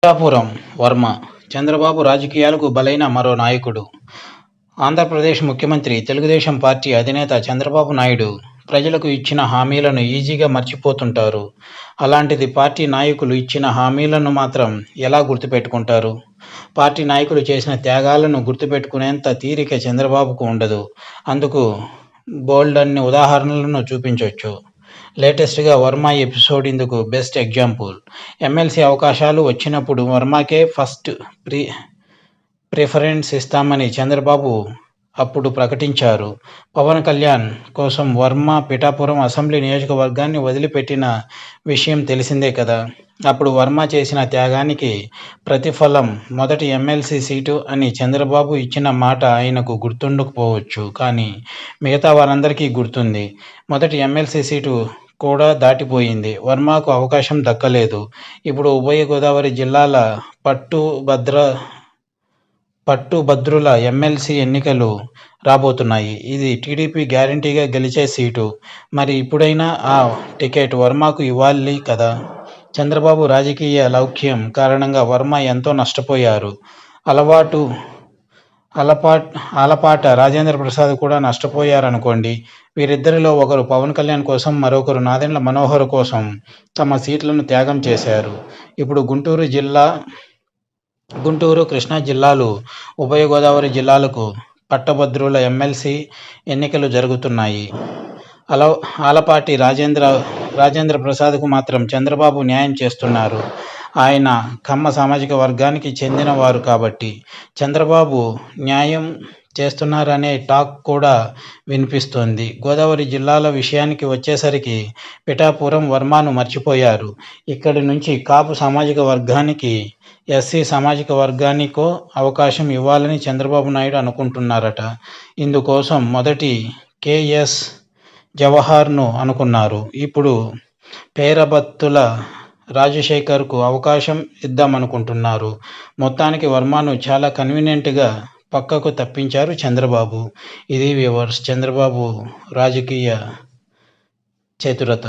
పిఠాపురం వర్మ చంద్రబాబు రాజకీయాలకు బలైన మరో నాయకుడు. ఆంధ్రప్రదేశ్ ముఖ్యమంత్రి, తెలుగుదేశం పార్టీ అధినేత చంద్రబాబు నాయుడు ప్రజలకు ఇచ్చిన హామీలను ఈజీగా మర్చిపోతుంటారు. అలాంటిది పార్టీ నాయకులు ఇచ్చిన హామీలను మాత్రం ఎలా గుర్తుపెట్టుకుంటారు? పార్టీ నాయకులు చేసిన త్యాగాలను గుర్తుపెట్టుకునేంత తీరిక చంద్రబాబుకు ఉండదు. అందుకు బోల్డన్ని ఉదాహరణలను చూపించొచ్చు. లేటెస్ట్గా వర్మ ఎపిసోడ్ ఇందుకు బెస్ట్ ఎగ్జాంపుల్. ఎమ్మెల్సీ అవకాశాలు వచ్చినప్పుడు వర్మకే ఫస్ట్ ప్రిఫరెన్స్ ఇస్తామని చంద్రబాబు అప్పుడు ప్రకటించారు. పవన్ కళ్యాణ్ కోసం వర్మ పిఠాపురం అసెంబ్లీ నియోజకవర్గాన్ని వదిలిపెట్టిన విషయం తెలిసిందే కదా. అప్పుడు వర్మ చేసిన త్యాగానికి ప్రతిఫలం మొదటి ఎమ్మెల్సీ సీటు అని చంద్రబాబు ఇచ్చిన మాట ఆయనకు గుర్తుండకపోవచ్చు, కానీ మిగతా వారందరికీ గుర్తుంది. మొదటి ఎమ్మెల్సీ సీటు కూడా దాటిపోయింది. వర్మకు అవకాశం దక్కలేదు. ఇప్పుడు ఉభయ గోదావరి జిల్లాల పట్టుభద్రుల ఎమ్మెల్సీ ఎన్నికలు రాబోతున్నాయి. ఇది టీడీపీ గ్యారంటీగా గెలిచే సీటు. మరి ఇప్పుడైనా ఆ టికెట్ వర్మకు ఇవ్వాలి కదా. చంద్రబాబు రాజకీయ లౌక్యం కారణంగా వర్మ ఎంతో నష్టపోయారు. ఆలపాట రాజేంద్ర ప్రసాద్ కూడా నష్టపోయారనుకోండి. వీరిద్దరిలో ఒకరు పవన్ కళ్యాణ్ కోసం, మరొకరు నాదెండ్ల మనోహర్ కోసం తమ సీట్లను త్యాగం చేశారు. ఇప్పుడు గుంటూరు, కృష్ణా జిల్లాలు, ఉభయ గోదావరి జిల్లాలకు పట్టభద్రుల ఎమ్మెల్సీ ఎన్నికలు జరుగుతున్నాయి. ఆలపాటి రాజేంద్ర ప్రసాద్కు మాత్రం చంద్రబాబు న్యాయం చేస్తున్నారు. ఆయన కమ్మ సామాజిక వర్గానికి చెందిన వారు కాబట్టి చంద్రబాబు న్యాయం చేస్తున్నారనే టాక్ కూడా వినిపిస్తోంది. గోదావరి జిల్లాల విషయానికి వచ్చేసరికి పిఠాపురం వర్మను మర్చిపోయారు. ఇక్కడి నుంచి కాపు సామాజిక వర్గానికి, ఎస్సీ సామాజిక వర్గానికో అవకాశం ఇవ్వాలని చంద్రబాబు నాయుడు అనుకుంటున్నారట. ఇందుకోసం మొదటి కేఎస్ జవహర్ను అనుకున్నారు. ఇప్పుడు పేరబత్తుల రాజశేఖర్కు అవకాశం ఇద్దామనుకుంటున్నారు. మొత్తానికి వర్మను చాలా కన్వీనియంట్గా పక్కకు తప్పించారు చంద్రబాబు. ఇది వ్యూవర్స్, చంద్రబాబు రాజకీయ చతురత.